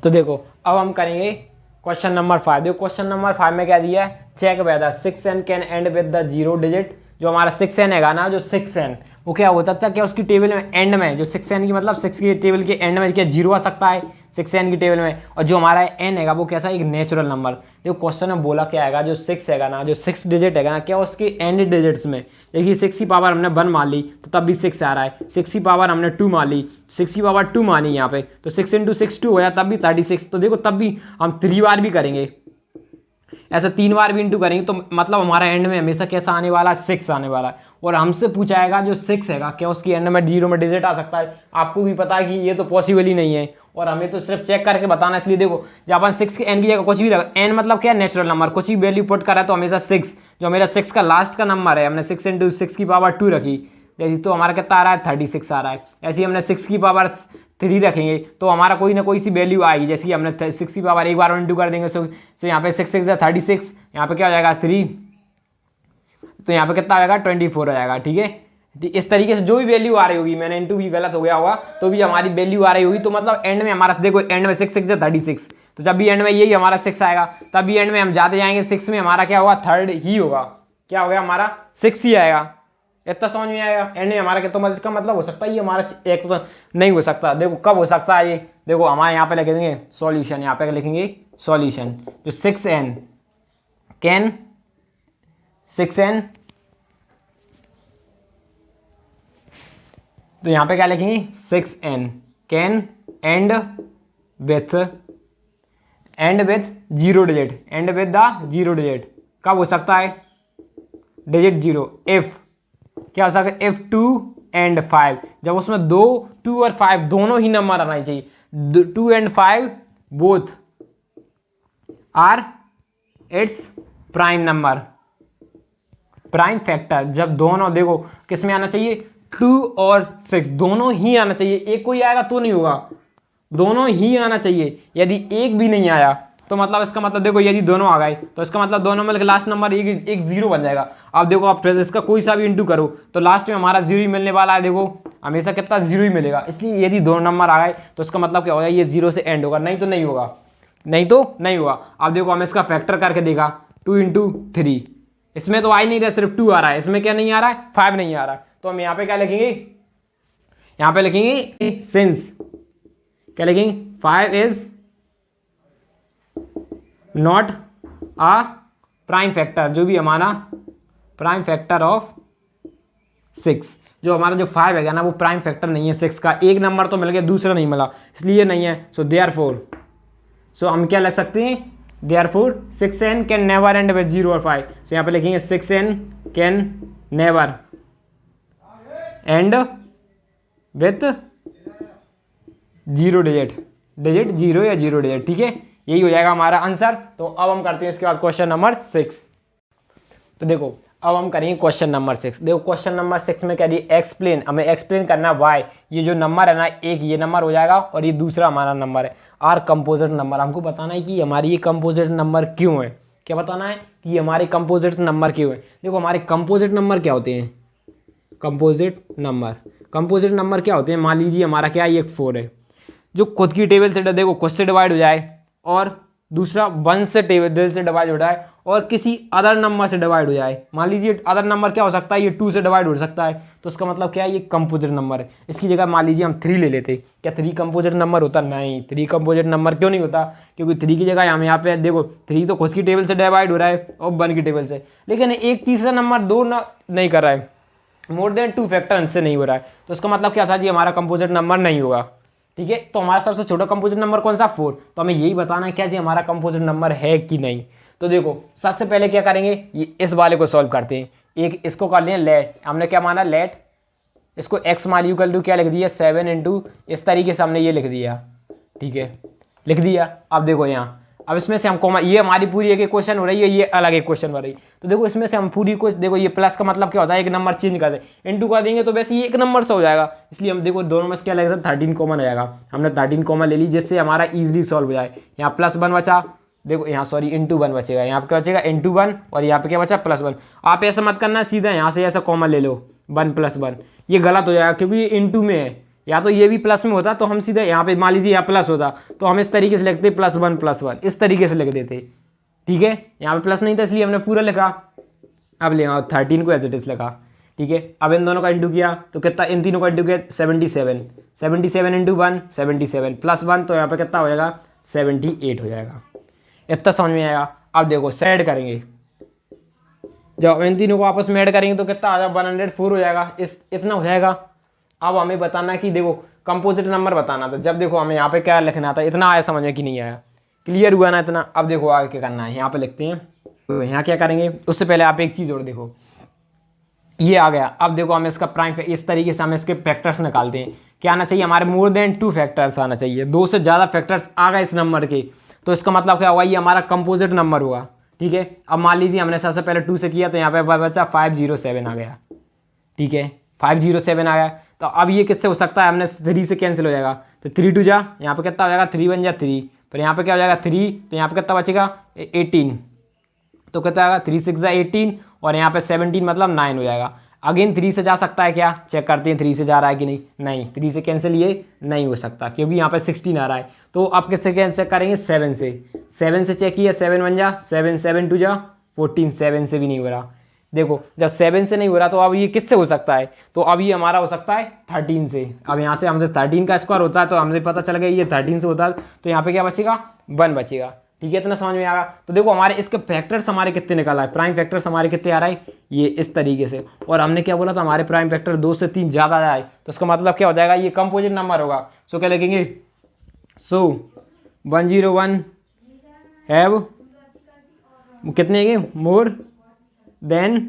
तो देखो अब हम करेंगे क्वेश्चन नंबर 5। देखो क्वेश्चन नंबर 5 में क्या दिया है, check whether 6n can end with the 0 digit. जो हमारा 6n हैगा ना, जो 6n वो क्या होता था, क्या उसकी टेबल में एंड में, जो 6n की मतलब 6 की टेबल के एंड में क्या 0 आ सकता है 6n की टेबल में। और जो हमारा n हैगा वो कैसा, एक नेचुरल नंबर। देखो क्वेश्चन में बोला क्या हैगा, जो 6 हैगा ना, जो 6 डिजिट हैगा ना, क्या उसके एंड डिजिट्स में, देखिए 6 की पावर हमने 1 मान ली तो तब भी 6 आ रहा है, 6 की पावर हमने 2 मान ली, 6 की पावर 2 मानी यहाँ पे, तो 6 इंटू 6 2 हो जाए तब भी 36। तो देखो तब भी हम 3 बार भी करेंगे, ऐसा 3 बार भी इंटू करेंगे तो मतलब हमारा एंड में हमेशा कैसा आने वाला, 6 आने वाला है। और हमसे पूछा जाएगा जो 6 हैगा क्या उसकी एंड में 0 में डिजिट आ सकता है। आपको भी पता है कि ये तो पॉसिबल ही नहीं है। और हमें तो सिर्फ चेक करके बताना, इसलिए देखो जब अपन 6 के n की जगह कुछ भी लगा, n मतलब क्या, नेचुरल नंबर, कुछ भी वैल्यू पुट करा तो हमेशा 6, जो मेरा 6 का लास्ट का नंबर है, हमने 6 × 6 की पावर 2 रखी, जैसे तो हमारा कितना आ रहा है 36 आ रहा है। ऐसे ही हमने 6 की पावर 3 रखेंगे तो हमारा कोई ना कोई सी वैल्यू आएगी, जैसे कि हमने 6 की पावर एक बार इंटू कर देंगे, सो यहाँ पे 6 6 36, यहाँ पे क्या हो जाएगा 3, तो यहाँ पे कितना आ जाएगा 24 हो जाएगा। ठीक है, इस तरीके से जो भी वैल्यू आ रही होगी, मैंने इंटू भी गलत हो गया होगा तो भी हमारी वैल्यू आ रही होगी, तो मतलब एंड में हमारा देखो, एंड में 6 6 36, तो जब भी एंड में यही हमारा 6 आएगा तब भी एंड में हम जाते जाएंगे 6 में हमारा क्या होगा, थर्ड ही होगा, क्या हो गया हमारा 6 ही आएगा। इतना समझ में आएगा। एंड में हमारा कितना, इसका मतलब हो सकता है ये हमारा एक तो नहीं हो सकता, देखो कब हो सकता है ये, देखो हमारे यहाँ पे लिख देंगे सॉल्यूशन, यहाँ पे लिखेंगे सॉल्यूशन, जो 6n कैन 6n, तो यहाँ पे क्या लिखेंगे 6n can and with 0 digit, and with the 0 digit, कब हो सकता है डिजिट 0, इफ क्या हो सकता है इफ 2 and 5, जब उसमें 2 और 5 दोनों ही नंबर आना चाहिए, 2 and 5 both are its prime number, prime factor, जब दोनों देखो किस में आना चाहिए 2 और 6 दोनों ही आना चाहिए, एक कोई आएगा तो नहीं होगा, दोनों ही आना चाहिए। यदि एक भी नहीं आया तो मतलब इसका मतलब देखो, यदि दोनों आ गए तो इसका मतलब दोनों में लास्ट नंबर एक 0 बन जाएगा। अब देखो आप फिर इसका कोई सा भी इंटू करो तो लास्ट में हमारा 0 ही मिलने वाला है, देखो हमेशा कितना 0 ही मिलेगा, इसलिए यदि दो नंबर आ गए तो इसका मतलब क्या होगा, ये 0 से एंड होगा, नहीं तो नहीं होगा, नहीं तो नहीं होगा। अब देखो हम इसका फैक्टर करके देखा 2 × 3, इसमें तो आ ही नहीं रहा, सिर्फ 2 आ रहा है, इसमें क्या नहीं आ रहा है 5 नहीं आ रहा है, तो हम यहाँ पे क्या लिखेंगे, यहाँ पे लिखेंगे सिंस, क्या लिखेंगे 5 is not a prime factor, जो भी हमारा प्राइम फैक्टर ऑफ 6, जो हमारा जो 5 है ना वो प्राइम फैक्टर नहीं है 6 का, एक नंबर तो मिल गया दूसरा नहीं मिला, इसलिए नहीं है। सो देयरफॉर, सो हम क्या लिख सकते हैं, therefore 6n can never and with 0 और 5, सो यहाँ पे लिखेंगे 6n can never and with 0 digit 0 या 0 डिजिट। ठीक है, यही हो जाएगा हमारा आंसर। तो अब हम करते हैं इसके बाद क्वेश्चन नंबर 6। तो देखो अब हम करेंगे क्वेश्चन नंबर 6। देखो क्वेश्चन नंबर 6 में क्या दिए, एक्सप्लेन, हमें एक्सप्लेन करना वाई, ये जो नंबर है ना, एक ये नंबर हो जाएगा और ये दूसरा हमारा नंबर है आर कंपोजिट नंबर। हमको बताना है कि हमारी ये कंपोजिट नंबर क्यों है, क्या बताना है कि हमारे कंपोजिट नंबर क्यों है। देखो हमारे कंपोजिट नंबर क्या होते हैं, कंपोजिट नंबर क्या होते हैं, मान लीजिए हमारा क्या है, ये 4 है, जो खुद की टेबल से देखो खुद से डिवाइड हो जाए, और दूसरा 1 से टेबल से डिवाइड हो जाए, और किसी अदर नंबर से डिवाइड हो जाए। मान लीजिए अदर नंबर क्या हो सकता है, ये 2 से डिवाइड हो सकता है, तो इसका मतलब क्या है, ये कंपोजिट नंबर है। इसकी जगह मान लीजिए हम 3 ले लेते, क्या 3 कंपोजिट नंबर होता, नहीं 3 कंपोजिट नंबर क्यों नहीं होता, क्योंकि 3 की जगह हम यहाँ पे देखो 3 तो खुद की टेबल से डिवाइड हो रहा है और 1 की टेबल से, लेकिन एक तीसरा नंबर 2 नहीं कर रहा है, मोर देन 2 फैक्टर से नहीं हो रहा है, तो इसका मतलब क्या था जी, हमारा कंपोजिट नंबर नहीं होगा। ठीक है, तो हमारा सबसे छोटा कंपोजिट नंबर कौन सा, 4, तो हमें यही बताना है क्या जी हमारा कंपोजिट नंबर है कि नहीं। तो देखो सबसे पहले क्या करेंगे, ये इस वाले को सॉल्व करते हैं, एक इसको कर लें लेट, हमने क्या माना लेट, इसको x मान इक्वल टू क्या लिख दिया 7 इंटू, इस तरीके से हमने ये लिख दिया। ठीक है, लिख दिया। अब देखो यहाँ, अब इसमें से हमको, ये हमारी पूरी एक क्वेश्चन हो रही है, ये अलग एक क्वेश्चन हो रही है, तो देखो इसमें से हम पूरी को देखो, ये प्लस का मतलब क्या होता है, एक नंबर चेंज कर दे, इंटू कर देंगे तो वैसे ये एक नंबर से हो जाएगा, इसलिए हम देखो दोनों में से क्या लगेगा 13 कॉमन आ जाएगा, हमने 13 कॉमन ले ली, जिससे हमारा इजीली सॉल्व हो जाए। यहाँ +1 बचा, देखो यहाँ सॉरी इंटू 1 बचेगा, यहाँ पे क्या बचेगा इंटू 1, और यहाँ पे क्या बचा +1। आप ऐसा मत करना, सीधा यहाँ से ऐसा कॉमन ले लो 1 + 1, ये गलत हो जाएगा क्योंकि ये इंटू में है, या तो ये भी प्लस में होता तो हम सीधे यहाँ पे मान लीजिए यहाँ प्लस होता तो हम इस तरीके से लिखते +1 +1, इस तरीके से लिख देते। ठीक है, यहाँ पे प्लस नहीं था इसलिए हमने पूरा लिखा। अब ले 13 को एज इट इज लिखा। ठीक है, अब इन दोनों का इंटू किया तो कितना, इन तीनों का इंटू किया 77, 77 इंटू 1 77 +1, तो यहाँ पे कितना हो जाएगा 78 हो जाएगा। इतना समझ में आएगा। अब देखो ऐड करेंगे, जब इन तीनों को आपस में ऐड करेंगे तो कितना आ जाएगा 104 हो जाएगा, इतना हो जाएगा। अब हमें बताना कि देखो कंपोजिट नंबर बताना था, जब देखो हमें यहाँ पे क्या लिखना था, इतना आया समझ में कि नहीं आया, क्लियर हुआ ना इतना। अब देखो आगे क्या करना है, यहाँ पे लिखते हैं, तो यहाँ क्या करेंगे, उससे पहले आप एक चीज़ और देखो, ये आ गया। अब देखो हमें इसका प्राइम, इस तरीके से हम इसके फैक्टर्स निकालते हैं क्या आना चाहिए हमारे, मोर देन 2 फैक्टर्स आना चाहिए, 2 से ज़्यादा फैक्टर्स आ गए इस नंबर के, तो इसका मतलब क्या होगा, ये हमारा कंपोजिट नंबर होगा। ठीक है, अब मान लीजिए हमने सबसे पहले 2 से किया तो यहाँ पे बचा 507 आ गया। ठीक है, 507 आ गया, तो अब ये किससे हो सकता है, हमने 3 से कैंसिल हो जाएगा, तो 3 2 जा, यहाँ पे कितना हो जाएगा, 3 1 जा 3, फिर यहाँ पे क्या हो जाएगा 3, तो यहाँ पे कितना बचेगा 18, तो कितना आएगा 3 6 जा 18, और यहाँ पे 17 मतलब 9 हो जाएगा। अगेन 3 से जा सकता है क्या, चेक करते हैं 3 से जा रहा है कि नहीं, नहीं 3 से कैंसिल ये नहीं हो सकता क्योंकि यहाँ पे 16 आ रहा है, तो अब किससे कैंसिल करेंगे, 7 से, 7 से चेक किया, 7 1 जा 7, 7 2 जा 14, 7 से भी नहीं हो रहा। देखो जब 7 से नहीं हो रहा तो अब ये किससे हो सकता है, तो अब ये हमारा हो सकता है 13 से। अब यहाँ से हमसे 13 का स्क्वायर होता है तो हमसे पता चल गया ये 13 से होता है, तो यहाँ पे क्या बचेगा 1 बचेगा। ठीक है, इतना समझ में आएगा। तो देखो हमारे इसके फैक्टर्स हमारे कितने निकला है, प्राइम फैक्टर्स हमारे कितने आ रहा है, ये इस तरीके से, और हमने क्या बोला था हमारे प्राइम फैक्टर 2 से 3 ज़्यादा आए, तो इसका मतलब क्या हो जाएगा, ये कंपोजिट नंबर होगा। सो क्या लिखेंगे, सो 101 हैव कितने के, मोर देन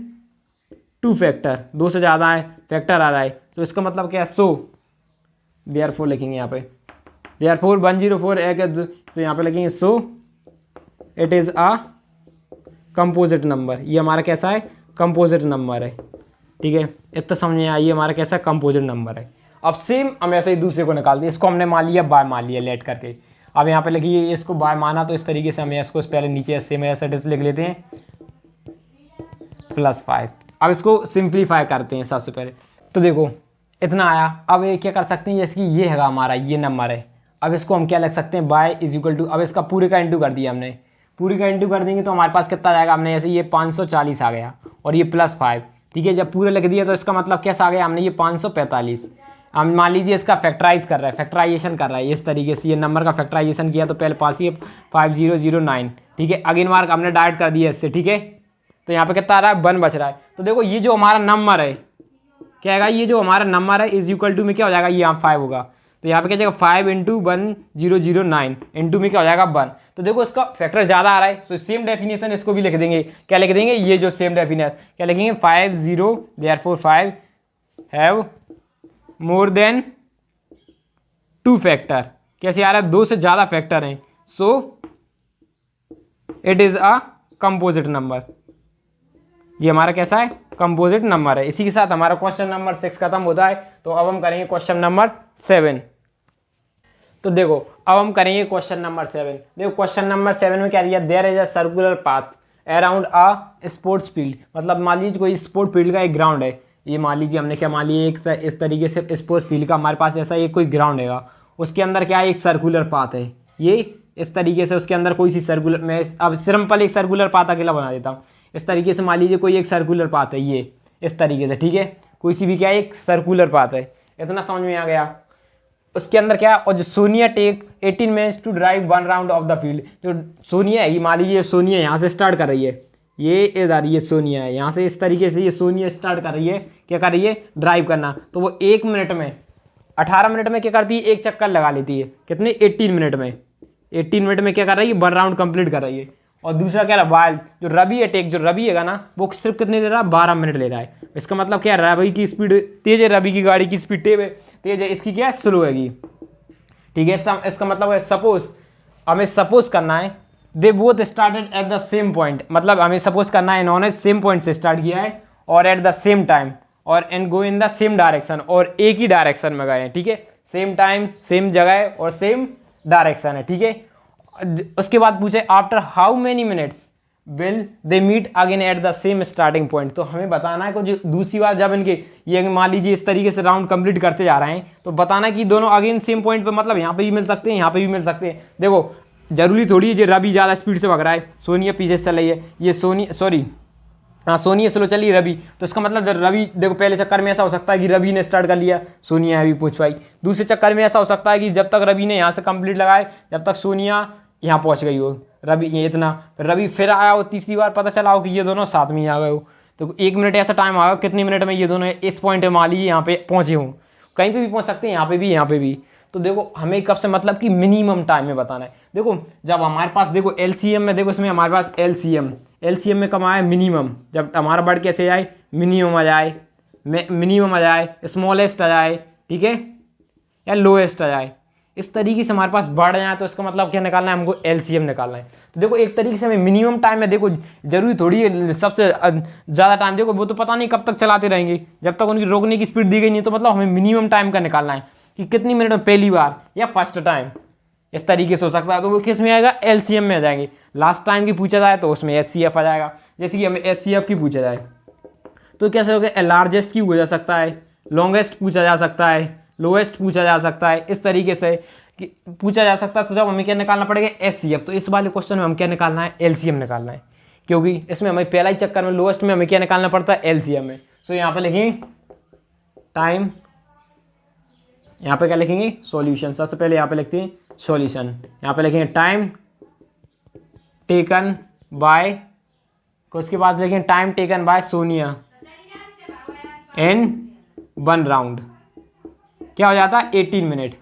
2 फैक्टर, 2 से ज़्यादा है फैक्टर आ रहा है, तो इसका मतलब क्या है, सो देयरफॉर लिखेंगे यहाँ पे, देयरफॉर 104 है, तो यहाँ पे लिखेंगे so it is a composite number, ये हमारा कैसा है, कंपोजिट नंबर है। ठीक है, इतना समझ में आइए हमारा कैसा कंपोजिट नंबर है। अब सेम हम ऐसे ही दूसरे को निकाल दिए, इसको हमने मान लिया बाय मान लिया लेट करके, अब यहाँ पे लिखिए इसको बाय माना, तो इस तरीके से हमें इसको पहले नीचे सेम ऐसे लिख लेते हैं +5। अब इसको सिंप्लीफाई करते हैं सबसे पहले, तो देखो इतना आया। अब ये क्या कर सकते हैं, जैसे कि ये है हमारा ये नंबर है, अब इसको हम क्या लिख सकते हैं, बाय इज इक्वल टू, अब इसका पूरे का इंटू कर दिया हमने, पूरी का इंटू कर देंगे तो हमारे पास कितना आ जाएगा, हमने ऐसे ये 540 आ गया और ये +5। ठीक है, जब पूरे लिख दिया तो इसका मतलब कैसा आ गया, हमने ये 545, हम मान लीजिए इसका फैक्टराइज कर रहा है, फैक्टराइजेशन कर रहा है इस तरीके से, ये नंबर का फैक्टराइजेशन किया तो पहले पास ही 5009। ठीक है, अगेन मार्क हमने डाइट कर दिया इससे। ठीक है, तो यहाँ पे कितना आ रहा है, 1 बच रहा है। तो देखो ये जो हमारा नंबर है क्या आएगा, ये जो हमारा नंबर है इज इक्वल टू में क्या हो जाएगा, ये यहाँ 5 होगा, तो यहाँ पे क्या जाएगा 5 × 1009 इंटू में क्या हो जाएगा 1। तो देखो इसका फैक्टर ज़्यादा आ रहा है, तो सेम डेफिनेशन इसको भी लिख देंगे, क्या लिख देंगे, ये जो सेम डेफिनेशन क्या लिखेंगे, 50 therefore 5 have more than 2 factor, कैसे आ रहा है, 2 से ज़्यादा फैक्टर हैं, so it is a composite number, ये हमारा कैसा है, कंपोजिट नंबर है। इसी के साथ हमारा क्वेश्चन नंबर 6 खत्म होता है। तो अब हम करेंगे क्वेश्चन नंबर 7। तो देखो अब हम करेंगे क्वेश्चन नंबर 7। देखो क्वेश्चन नंबर 7 में क्या दिया, there is a circular path around a sports field, मतलब मान लीजिए कोई स्पोर्ट फील्ड का एक ग्राउंड है, ये मान लीजिए हमने क्या मान लिया, एक इस तरीके से स्पोर्ट्स फील्ड का हमारे पास ऐसा एक कोई ग्राउंड है, उसके अंदर क्या है, एक सर्कुलर पाथ है, ये इस तरीके से उसके अंदर कोई सी सर्कुलर, मैं अब सिंपल एक सर्कुलर पाथ अकेला बना देता हूँ। इस तरीके से मान लीजिए कोई एक सर्कुलर पाथ है, ये इस तरीके से, ठीक है, कोई सी भी क्या है एक सर्कुलर पाथ है, इतना समझ में आ गया। उसके अंदर क्या, और जो Sonia take 18 minutes to drive 1 round of the field, जो सोनिया है, ये मान लीजिए सोनिया यहाँ से स्टार्ट कर रही है, ये इधर ये सोनिया है, यहाँ से इस तरीके से ये सोनिया स्टार्ट कर रही है, क्या कर रही है, ड्राइव करना, तो वो 1 मिनट में 18 मिनट में क्या करती है, एक चक्कर लगा लेती है, कितने 18 मिनट में, 18 मिनट में क्या कर रही है, 1 राउंड कंप्लीट कर रही है। और दूसरा क्या रहा, वाइल्ड जो रवि है, टेक जो रवि है ना, वो सिर्फ कितने ले रहा है, 12 मिनट ले रहा है। इसका मतलब क्या है, रवि की स्पीड तेज है, रवि की गाड़ी की स्पीड तेज है, इसकी क्या है, स्लो हैगी। ठीक है, तो इसका मतलब है सपोज, हमें सपोज करना है they both started at the same point, मतलब हमें सपोज करना है इन्होंने सेम पॉइंट से स्टार्ट किया है और एट द सेम टाइम और and go in the same direction, और एक ही डायरेक्शन में गए हैं। ठीक है, सेम टाइम सेम जगह और सेम डायरेक्शन है। ठीक है, उसके बाद पूछे after how many minutes will they meet again at the same starting point, तो हमें बताना है कि दूसरी बार जब इनके ये मान लीजिए इस तरीके से राउंड कंप्लीट करते जा रहे हैं, तो बताना है कि दोनों अगेन सेम पॉइंट पे, मतलब यहाँ पे भी मिल सकते हैं, यहाँ पे भी मिल सकते हैं। देखो जरूरी थोड़ी है जो रवि ज़्यादा स्पीड से भग रहा है, सोनिया पीछे से चल रही है, ये सोनिया स्लो चली रवि, तो इसका मतलब जब रवि, देखो पहले चक्कर में ऐसा हो सकता है कि रवि ने स्टार्ट कर लिया, सोनिया अभी पूछ पाई, दूसरे चक्कर में ऐसा हो सकता है कि जब तक रवि ने यहाँ से कंप्लीट लगाए जब तक सोनिया यहाँ पहुँच गई हो, रवि ये इतना, रवि फिर आया हो तीसरी बार, पता चला हो कि ये दोनों साथ में ही आ गए हो, तो 1 मिनट ऐसा टाइम आया, कितने मिनट में ये दोनों इस पॉइंट पे मान लीजिए यहाँ पे पहुँचे हों, कहीं पे भी पहुँच सकते हैं, यहाँ पे भी। तो देखो हमें कब से मतलब कि मिनिमम टाइम में बताना है। देखो जब हमारे पास, देखो एलसीएम में, देखो इसमें हमारे पास एलसीएम में कम आए मिनिमम, जब हमारा वर्ड कैसे आए, मिनिमम आ जाए, स्मॉलेस्ट आ जाए, ठीक है, या लोएस्ट आ जाए, इस तरीके से हमारे पास बढ़ जाए तो इसका मतलब क्या निकालना है, हमको एलसीएम निकालना है। तो देखो एक तरीके से हमें मिनिमम टाइम में, देखो जरूरी थोड़ी है सबसे ज़्यादा टाइम, देखो वो तो पता नहीं कब तक चलाते रहेंगे, जब तक उनकी रोकने की स्पीड दी गई नहीं, तो मतलब हमें मिनिमम टाइम का निकालना है कि कितनी मिनट में पहली बार या फर्स्ट टाइम, इस तरीके से हो सकता है। तो वो किस में आएगा, एलसीएम में आ जाएंगे। लास्ट टाइम की पूछा जाए तो उसमें एचसीएफ आ जाएगा। जैसे कि हमें एचसीएफ की पूछा जाए तो कैसे होगा, लार्जेस्ट की पूछा जा सकता है, लॉन्गेस्ट पूछा जा सकता है, लोएस्ट पूछा जा सकता है, इस तरीके से कि पूछा जा सकता है। तो जब हमें क्या निकालना पड़ेगा, एचसीएफ। तो इस वाले क्वेश्चन में हम क्या निकालना है, एलसीएम निकालना है, क्योंकि इसमें हमें पहला ही चक्कर में लोएस्ट में हमें क्या निकालना पड़ता है, एलसीएम में। सो यहाँ पे लिखेंगे टाइम, यहाँ पे क्या लिखेंगे, सॉल्यूशन। सबसे पहले यहाँ पे लिखते हैं सॉल्यूशन, यहाँ पे लिखेंगे टाइम टेकन बाय, उसके बाद लिखेंगे time taken by Sonia in 1 round, क्या हो जाता है 18 मिनट।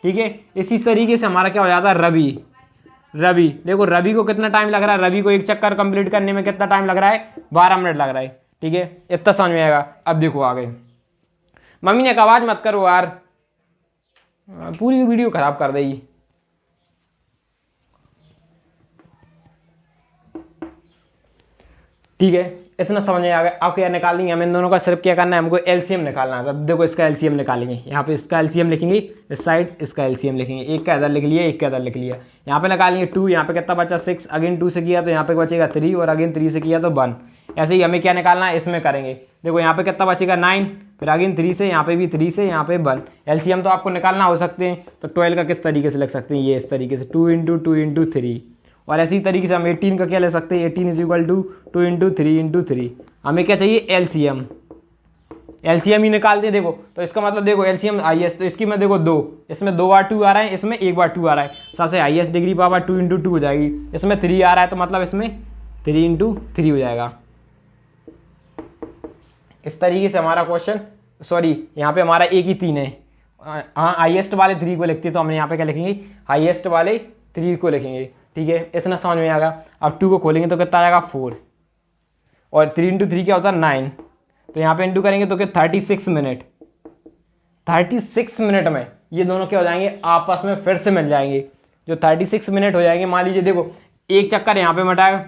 ठीक है, इसी तरीके से हमारा क्या हो जाता है, रवि देखो रवि को कितना टाइम लग रहा है, रवि को एक चक्कर कंप्लीट करने में कितना टाइम लग रहा है, 12 मिनट लग रहा है। ठीक है, इतना समझ में आएगा। अब देखो आगे, मम्मी ने कहा आवाज मत करो यार, पूरी वीडियो खराब कर देगी। ठीक है, इतना समझ में आ गया। अब क्या निकालेंगे हमें इन दोनों का, सिर्फ क्या करना है, हमको एलसीएम निकालना है। तो देखो इसका एलसीएम निकालेंगे, यहाँ पे इसका एलसीएम लिखेंगे, इस साइड इसका एलसीएम लिखेंगे, एक का इधर लिख लिया, एक का इधर लिख लिया। यहाँ पे निकालेंगे 2, यहाँ पे कितना बचा 6, अगेन 2 से किया तो यहाँ पे बचेगा 3, और अगेन 3 से किया तो 1। ऐसे ही हमें क्या निकालना है, इसमें करेंगे। देखो यहाँ पे कितना बचेगा 9, फिर अगेन 3 से, यहाँ पे भी 3 से, यहाँ पे 1। एलसीएम तो आपको निकालना हो सकते हैं, तो 12 का किस तरीके से लिख सकते हैं, ये इस तरीके से 2 × 2 × 3। और ऐसी तरीके से हम 18 का क्या ले सकते हैं, 18 = 2 × 3 × 3। हमें क्या चाहिए, एलसीएम, एलसीएम ही निकालते हैं। देखो तो इसका मतलब देखो एलसीएम हाईएस्ट, तो इसकी में देखो 2, इसमें 2 बार 2 आ रहा है, इसमें 1 बार 2 आ रहा है, सबसे हाईएस्ट डिग्री पावर 2 × 2 हो जाएगी। इसमें 3 आ रहा है तो मतलब इसमें 3 × 3 हो जाएगा। इस तरीके से हमारा क्वेश्चन, सॉरी यहाँ पे हमारा एक ही 3 है, हाँ हाईएस्ट वाले 3 को लिखते हैं, तो हमने यहाँ पे क्या लिखेंगे, हाईएस्ट वाले 3 को लिखेंगे। ठीक है, इतना समझ में आएगा। अब 2 को खोलेंगे तो कितना आएगा 4, और 3 × 3 क्या होता है 9, तो यहाँ पे इंटू करेंगे तो क्या 36 मिनट, 36 मिनट में ये दोनों क्या हो जाएंगे, आपस में फिर से मिल जाएंगे। जो 36 मिनट हो जाएंगे, मान लीजिए देखो एक चक्कर यहाँ पे मटाए,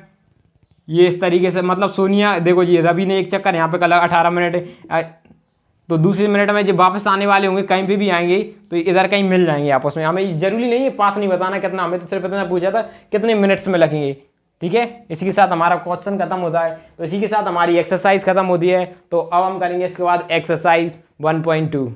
ये इस तरीके से, मतलब सोनिया देखो ये रवि ने एक चक्कर यहाँ पे कल 18 मिनट, तो दूसरे मिनट में जब वापस आने वाले होंगे कहीं पे भी आएंगे तो इधर कहीं मिल जाएंगे आपस में। हमें जरूरी नहीं है पास नहीं बताना कितना, हमें तो सिर्फ इतना पूछा था कितने मिनट्स में लगेंगे। ठीक है, इसी के साथ हमारा क्वेश्चन खत्म होता है, तो इसी के साथ हमारी एक्सरसाइज खत्म होती है। तो अब हम करेंगे इसके बाद एक्सरसाइज 1.2।